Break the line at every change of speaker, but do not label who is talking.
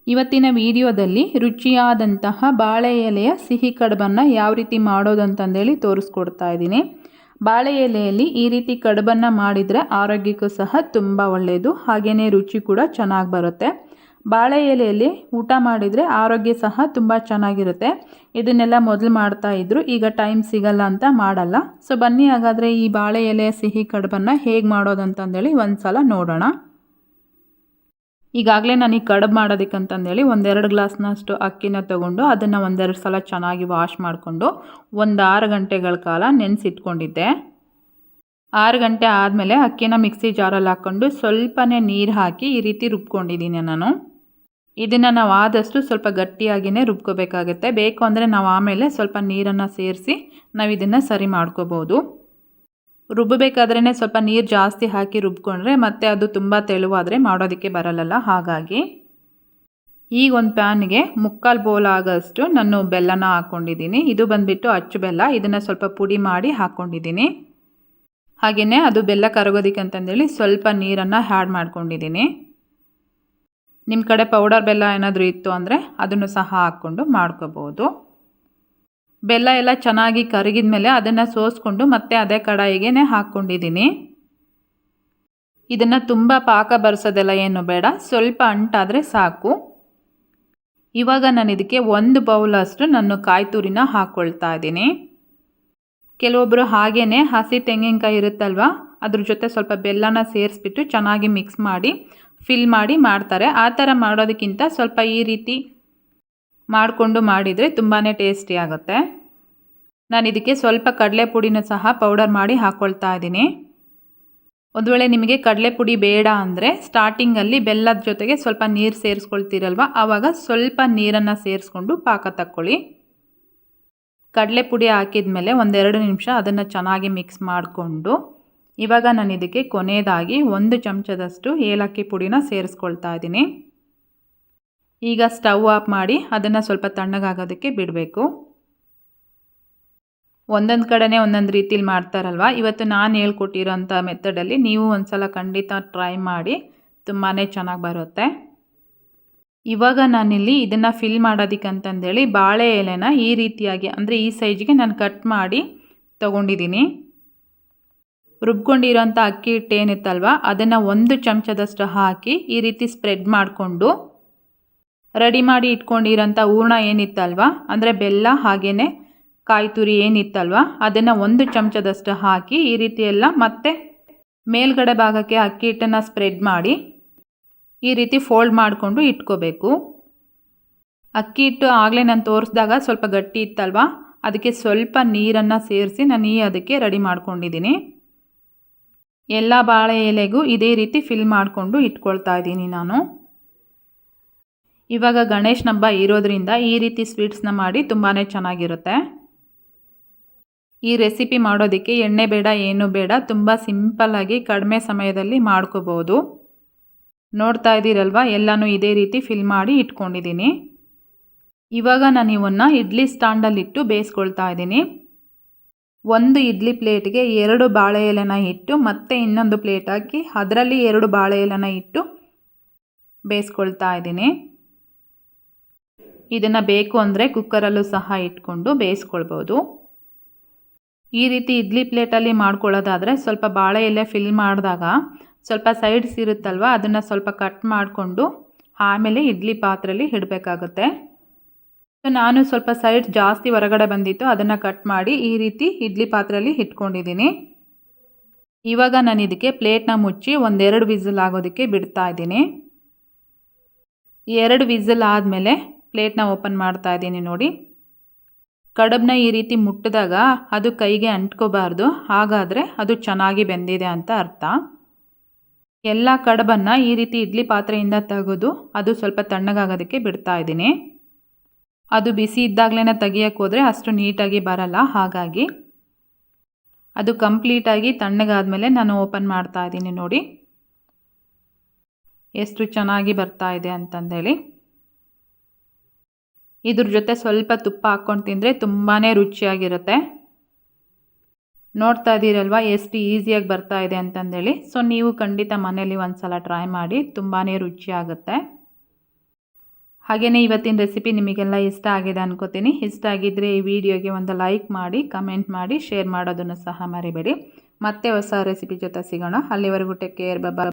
ಇವತ್ತಿನ ವಿಡಿಯೋದಲ್ಲಿ ರುಚಿಯಾದಂತಹ ಬಾಳೆ ಎಲೆಯ ಸಿಹಿ ಕಡುಬನ್ನು ಯಾವ ರೀತಿ ಮಾಡೋದು ಅಂತಂದೇಳಿ ತೋರಿಸ್ಕೊಡ್ತಾ ಇದ್ದೀನಿ. ಬಾಳೆ ಎಲೆಯಲ್ಲಿ ಈ ರೀತಿ ಕಡುಬನ್ನು ಮಾಡಿದರೆ ಆರೋಗ್ಯಕ್ಕೂ ಸಹ ತುಂಬ ಒಳ್ಳೆಯದು, ಹಾಗೆಯೇ ರುಚಿ ಕೂಡ ಚೆನ್ನಾಗಿ ಬರುತ್ತೆ. ಬಾಳೆ ಎಲೆಯಲ್ಲಿ ಊಟ ಮಾಡಿದರೆ ಆರೋಗ್ಯ ಸಹ ತುಂಬ ಚೆನ್ನಾಗಿರುತ್ತೆ. ಇದನ್ನೆಲ್ಲ ಮೊದಲು ಮಾಡ್ತಾಯಿದ್ರು, ಈಗ ಟೈಮ್ ಸಿಗಲ್ಲ ಅಂತ ಮಾಡಲ್ಲ. ಸೊ ಬನ್ನಿ ಹಾಗಾದರೆ ಈ ಬಾಳೆ ಎಲೆಯ ಸಿಹಿ ಕಡುಬನ್ನು ಹೇಗೆ ಮಾಡೋದು ಅಂತಂದೇಳಿ ಒಂದು ಸಲ ನೋಡೋಣ. ಈಗಾಗಲೇ ನಾನು ಈ ಕಡುಬು ಮಾಡೋದಕ್ಕಂತಂದೇಳಿ 1-2 ಗ್ಲಾಸ್ನಷ್ಟು ಅಕ್ಕಿನ ತೊಗೊಂಡು ಅದನ್ನು 1-2 ಸಲ ಚೆನ್ನಾಗಿ ವಾಶ್ ಮಾಡಿಕೊಂಡು 6 ಗಂಟೆಗಳ ಕಾಲ ನೆನೆಸಿಟ್ಕೊಂಡಿದ್ದೆ. 6 ಗಂಟೆ ಆದಮೇಲೆ ಅಕ್ಕಿನ ಮಿಕ್ಸಿ ಜಾರಲ್ಲಿ ಹಾಕ್ಕೊಂಡು ಸ್ವಲ್ಪನೇ ನೀರು ಹಾಕಿ ಈ ರೀತಿ ರುಬ್ಕೊಂಡಿದ್ದೀನಿ ನಾನು. ಇದನ್ನು ನಾವು ಆದಷ್ಟು ಸ್ವಲ್ಪ ಗಟ್ಟಿಯಾಗಿಯೇ ರುಬ್ಕೋಬೇಕಾಗುತ್ತೆ. ಬೇಕು ಅಂದರೆ ನಾವು ಆಮೇಲೆ ಸ್ವಲ್ಪ ನೀರನ್ನು ಸೇರಿಸಿ ನಾವು ಇದನ್ನು ಸರಿ ಮಾಡ್ಕೋಬೋದು. ರುಬ್ಬಬೇಕಾದ್ರೇ ಸ್ವಲ್ಪ ನೀರು ಜಾಸ್ತಿ ಹಾಕಿ ರುಬ್ಕೊಂಡ್ರೆ ಮತ್ತೆ ಅದು ತುಂಬ ತೆಳುವಾದರೆ ಮಾಡೋದಕ್ಕೆ ಬರಲ್ಲ. ಹಾಗಾಗಿ ಈಗ ಒಂದು ಪ್ಯಾನ್ಗೆ 3/4 ಬೌಲ್ ಆಗೋಷ್ಟು ನಾನು ಬೆಲ್ಲನ ಹಾಕ್ಕೊಂಡಿದ್ದೀನಿ. ಇದು ಬಂದುಬಿಟ್ಟು ಅಚ್ಚು ಬೆಲ್ಲ. ಇದನ್ನು ಸ್ವಲ್ಪ ಪುಡಿ ಮಾಡಿ ಹಾಕ್ಕೊಂಡಿದ್ದೀನಿ. ಹಾಗೆಯೇ ಅದು ಬೆಲ್ಲ ಕರಗೋದಕ್ಕೆ ಅಂತಂದೇಳಿ ಸ್ವಲ್ಪ ನೀರನ್ನು ಆ್ಯಡ್ ಮಾಡ್ಕೊಂಡಿದ್ದೀನಿ. ನಿಮ್ಮ ಕಡೆ ಪೌಡರ್ ಬೆಲ್ಲ ಏನಾದರೂ ಇತ್ತು ಅಂದರೆ ಅದನ್ನು ಸಹ ಹಾಕ್ಕೊಂಡು ಮಾಡ್ಕೋಬೋದು. ಬೆಲ್ಲ ಎಲ್ಲ ಚೆನ್ನಾಗಿ ಕರಗಿದ ಮೇಲೆ ಅದನ್ನು ಸೋಸ್ಕೊಂಡು ಮತ್ತೆ ಅದೇ ಕಡಾಯಿಗೆ ಹಾಕ್ಕೊಂಡಿದ್ದೀನಿ. ಇದನ್ನು ತುಂಬ ಪಾಕ ಬರೆಸೋದೆಲ್ಲ ಏನು ಬೇಡ, ಸ್ವಲ್ಪ ಅಂಟಾದರೆ ಸಾಕು. ಇವಾಗ ನಾನು ಇದಕ್ಕೆ 1 ಬೌಲಷ್ಟು ನಾನು ಕಾಯಿ ತುರಿನ ಹಾಕ್ಕೊಳ್ತಾ ಇದ್ದೀನಿ. ಕೆಲವೊಬ್ಬರು ಹಾಗೇ ಹಸಿ ತೆಂಗಿನಕಾಯಿ ಇರುತ್ತಲ್ವ, ಅದ್ರ ಜೊತೆ ಸ್ವಲ್ಪ ಬೆಲ್ಲನ ಸೇರಿಸ್ಬಿಟ್ಟು ಚೆನ್ನಾಗಿ ಮಿಕ್ಸ್ ಮಾಡಿ ಫಿಲ್ ಮಾಡಿ ಮಾಡ್ತಾರೆ. ಆ ಥರ ಮಾಡೋದಕ್ಕಿಂತ ಸ್ವಲ್ಪ ಈ ರೀತಿ ಮಾಡಿಕೊಂಡು ಮಾಡಿದರೆ ತುಂಬಾ ಟೇಸ್ಟಿ ಆಗುತ್ತೆ. ನಾನು ಇದಕ್ಕೆ ಸ್ವಲ್ಪ ಕಡಲೆ ಪುಡಿನ ಸಹ ಪೌಡರ್ ಮಾಡಿ ಹಾಕ್ಕೊಳ್ತಾ ಇದ್ದೀನಿ. ಒಂದು ವೇಳೆ ನಿಮಗೆ ಕಡಲೆ ಪುಡಿ ಬೇಡ ಅಂದರೆ ಸ್ಟಾರ್ಟಿಂಗಲ್ಲಿ ಬೆಲ್ಲದ ಜೊತೆಗೆ ಸ್ವಲ್ಪ ನೀರು ಸೇರಿಸ್ಕೊಳ್ತೀರಲ್ವ, ಆವಾಗ ಸ್ವಲ್ಪ ನೀರನ್ನು ಸೇರಿಸ್ಕೊಂಡು ಪಾಕ ತಕ್ಕೊಳ್ಳಿ. ಕಡಲೆ ಪುಡಿ ಹಾಕಿದ ಮೇಲೆ 1-2 ನಿಮಿಷ ಅದನ್ನು ಚೆನ್ನಾಗಿ ಮಿಕ್ಸ್ ಮಾಡಿಕೊಂಡು ಇವಾಗ ನಾನು ಇದಕ್ಕೆ ಕೊನೆಯದಾಗಿ 1 ಚಮಚದಷ್ಟು ಏಲಕ್ಕಿ ಪುಡಿನ ಸೇರಿಸ್ಕೊಳ್ತಾ ಇದ್ದೀನಿ. ಈಗ ಸ್ಟವ್ ಆಫ್ ಮಾಡಿ ಅದನ್ನು ಸ್ವಲ್ಪ ತಣ್ಣಗಾಗೋದಕ್ಕೆ ಬಿಡಬೇಕು. ಒಂದೊಂದು ಕಡೆನೇ ಒಂದೊಂದು ರೀತಿಲಿ ಮಾಡ್ತಾರಲ್ವ. ಇವತ್ತು ನಾನು ಹೇಳ್ಕೊಟ್ಟಿರೋಂಥ ಮೆಥಡಲ್ಲಿ ನೀವು ಒಂದು ಸಲ ಖಂಡಿತ ಟ್ರೈ ಮಾಡಿ, ತುಂಬಾ ಚೆನ್ನಾಗಿ ಬರುತ್ತೆ. ಇವಾಗ ನಾನಿಲ್ಲಿ ಇದನ್ನು ಫಿಲ್ ಮಾಡೋದಕ್ಕಂತಂದೇಳಿ ಬಾಳೆ ಎಲೆನ ಈ ರೀತಿಯಾಗಿ ಅಂದರೆ ಈ ಸೈಜ್ಗೆ ನಾನು ಕಟ್ ಮಾಡಿ ತೊಗೊಂಡಿದ್ದೀನಿ. ರುಬ್ಕೊಂಡಿರೋಂಥ ಅಕ್ಕಿ ಹಿಟ್ಟು ಏನಿತ್ತಲ್ವ ಅದನ್ನು 1 ಚಮಚದಷ್ಟು ಹಾಕಿ ಈ ರೀತಿ ಸ್ಪ್ರೆಡ್ ಮಾಡಿಕೊಂಡು ರೆಡಿ ಮಾಡಿ ಇಟ್ಕೊಂಡಿರೋಂಥ ಹೂರಣ ಏನಿತ್ತಲ್ವ ಅಂದರೆ ಬೆಲ್ಲ ಹಾಗೆಯೇ ಕಾಯಿ ತುರಿ ಏನಿತ್ತಲ್ವ ಅದನ್ನು 1 ಚಮಚದಷ್ಟು ಹಾಕಿ ಈ ರೀತಿ ಎಲ್ಲ ಮತ್ತೆ ಮೇಲ್ಗಡೆ ಭಾಗಕ್ಕೆ ಅಕ್ಕಿ ಹಿಟ್ಟನ್ನು ಸ್ಪ್ರೆಡ್ ಮಾಡಿ ಈ ರೀತಿ ಫೋಲ್ಡ್ ಮಾಡಿಕೊಂಡು ಇಟ್ಕೋಬೇಕು. ಅಕ್ಕಿ ಹಿಟ್ಟು ಆಗಲೇ ನಾನು ತೋರಿಸಿದಾಗ ಸ್ವಲ್ಪ ಗಟ್ಟಿ ಇತ್ತಲ್ವ, ಅದಕ್ಕೆ ಸ್ವಲ್ಪ ನೀರನ್ನು ಸೇರಿಸಿ ನಾನು ಅದಕ್ಕೆ ರೆಡಿ ಮಾಡ್ಕೊಂಡಿದ್ದೀನಿ. ಎಲ್ಲ ಬಾಳೆ ಎಲೆಗೂ ಇದೇ ರೀತಿ ಫಿಲ್ ಮಾಡಿಕೊಂಡು ಇಟ್ಕೊಳ್ತಾ ಇದ್ದೀನಿ ನಾನು. ಇವಾಗ ಗಣೇಶನ ಹಬ್ಬ ಇರೋದ್ರಿಂದ ಈ ರೀತಿ ಸ್ವೀಟ್ಸ್ನ ಮಾಡಿ ತುಂಬಾ ಚೆನ್ನಾಗಿರುತ್ತೆ. ಈ ರೆಸಿಪಿ ಮಾಡೋದಕ್ಕೆ ಎಣ್ಣೆ ಬೇಡ, ಏನು ಬೇಡ, ತುಂಬ ಸಿಂಪಲ್ಲಾಗಿ ಕಡಿಮೆ ಸಮಯದಲ್ಲಿ ಮಾಡ್ಕೋಬೋದು. ನೋಡ್ತಾ ಇದ್ದೀರಲ್ವ, ಎಲ್ಲನೂ ಇದೇ ರೀತಿ ಫಿಲ್ ಮಾಡಿ ಇಟ್ಕೊಂಡಿದ್ದೀನಿ. ಇವಾಗ ನಾನು ಇವನ್ನ ಇಡ್ಲಿ ಸ್ಟ್ಯಾಂಡಲ್ಲಿಟ್ಟು ಬೇಯಿಸ್ಕೊಳ್ತಾ ಇದ್ದೀನಿ. 1 ಇಡ್ಲಿ ಪ್ಲೇಟ್ಗೆ 2 ಬಾಳೆ ಎಲೆನ ಇಟ್ಟು ಮತ್ತೆ ಇನ್ನೊಂದು ಪ್ಲೇಟ್ ಹಾಕಿ ಅದರಲ್ಲಿ 2 ಬಾಳೆ ಎಲೆನ ಇಟ್ಟು ಬೇಯಿಸ್ಕೊಳ್ತಾ ಇದ್ದೀನಿ. ಇದನ್ನು ಬೇಕು ಅಂದರೆ ಕುಕ್ಕರಲ್ಲೂ ಸಹ ಇಟ್ಕೊಂಡು ಬೇಯಿಸ್ಕೊಳ್ಬೋದು. ಈ ರೀತಿ ಇಡ್ಲಿ ಪ್ಲೇಟಲ್ಲಿ ಮಾಡ್ಕೊಳ್ಳೋದಾದರೆ ಸ್ವಲ್ಪ ಬಾಳೆ ಎಲೆ ಫಿಲ್ ಮಾಡಿದಾಗ ಸ್ವಲ್ಪ ಸೈಡ್ಸ್ ಇರುತ್ತಲ್ವ ಅದನ್ನು ಸ್ವಲ್ಪ ಕಟ್ ಮಾಡಿಕೊಂಡು ಆಮೇಲೆ ಇಡ್ಲಿ ಪಾತ್ರೆಯಲ್ಲಿ ಇಡಬೇಕಾಗುತ್ತೆ. ನಾನು ಸ್ವಲ್ಪ ಸೈಡ್ ಜಾಸ್ತಿ ಹೊರಗಡೆ ಬಂದಿತ್ತು, ಅದನ್ನು ಕಟ್ ಮಾಡಿ ಈ ರೀತಿ ಇಡ್ಲಿ ಪಾತ್ರೆಯಲ್ಲಿ ಇಟ್ಕೊಂಡಿದ್ದೀನಿ. ಇವಾಗ ನಾನು ಇದಕ್ಕೆ ಪ್ಲೇಟ್ನ ಮುಚ್ಚಿ 1-2 ವಿಸಿಲ್ ಆಗೋದಕ್ಕೆ ಬಿಡ್ತಾ ಇದ್ದೀನಿ. 2 ವಿಸಿಲ್ ಆದಮೇಲೆ ಪ್ಲೇಟ್ನ ಓಪನ್ ಮಾಡ್ತಾ ಇದ್ದೀನಿ. ನೋಡಿ, ಕಡುಬನ್ನ ಈ ರೀತಿ ಮುಟ್ಟಿದಾಗ ಅದು ಕೈಗೆ ಅಂಟ್ಕೋಬಾರ್ದು, ಹಾಗಾದರೆ ಅದು ಚೆನ್ನಾಗಿ ಬೆಂದಿದೆ ಅಂತ ಅರ್ಥ. ಎಲ್ಲ ಕಡುಬನ್ನು ಈ ರೀತಿ ಇಡ್ಲಿ ಪಾತ್ರೆಯಿಂದ ತೆಗೆದು ಅದು ಸ್ವಲ್ಪ ತಣ್ಣಗಾಗೋದಕ್ಕೆ ಬಿಡ್ತಾ ಇದ್ದೀನಿ. ಅದು ಬಿಸಿ ಇದ್ದಾಗಲೇ ತೆಗಿಯೋಕ್ಕೆ ಹೋದರೆ ಅಷ್ಟು ನೀಟಾಗಿ ಬರಲ್ಲ. ಹಾಗಾಗಿ ಅದು ಕಂಪ್ಲೀಟಾಗಿ ತಣ್ಣಗಾದ್ಮೇಲೆ ನಾನು ಓಪನ್ ಮಾಡ್ತಾ ಇದ್ದೀನಿ. ನೋಡಿ ಎಷ್ಟು ಚೆನ್ನಾಗಿ ಬರ್ತಾ ಇದೆ ಅಂತಂದೇಳಿ. ಇದ್ರ ಜೊತೆ ಸ್ವಲ್ಪ ತುಪ್ಪ ಹಾಕ್ಕೊಂಡು ತಿಂದರೆ ತುಂಬಾ ರುಚಿಯಾಗಿರುತ್ತೆ. ನೋಡ್ತಾ ಇದ್ದೀರಲ್ವ ಎಷ್ಟು ಈಸಿಯಾಗಿ ಬರ್ತಾ ಇದೆ ಅಂತಂದೇಳಿ. ಸೊ ನೀವು ಖಂಡಿತ ಮನೇಲಿ ಒಂದು ಸಲ ಟ್ರೈ ಮಾಡಿ, ತುಂಬಾ ರುಚಿಯಾಗುತ್ತೆ. ಹಾಗೆಯೇ ಇವತ್ತಿನ ರೆಸಿಪಿ ನಿಮಗೆಲ್ಲ ಇಷ್ಟ ಆಗಿದೆ ಅನ್ಕೋತೀನಿ. ಇಷ್ಟ ಆಗಿದ್ದರೆ ಈ ವಿಡಿಯೋಗೆ ಒಂದು ಲೈಕ್ ಮಾಡಿ, ಕಮೆಂಟ್ ಮಾಡಿ, ಶೇರ್ ಮಾಡೋದನ್ನು ಸಹ ಮರಿಬೇಡಿ. ಮತ್ತೆ ಹೊಸ ರೆಸಿಪಿ ಜೊತೆ ಸಿಗೋಣ. ಅಲ್ಲಿವರೆಗೂ ಟೇಕ್ ಕೇರ್, ಬಾಯ್.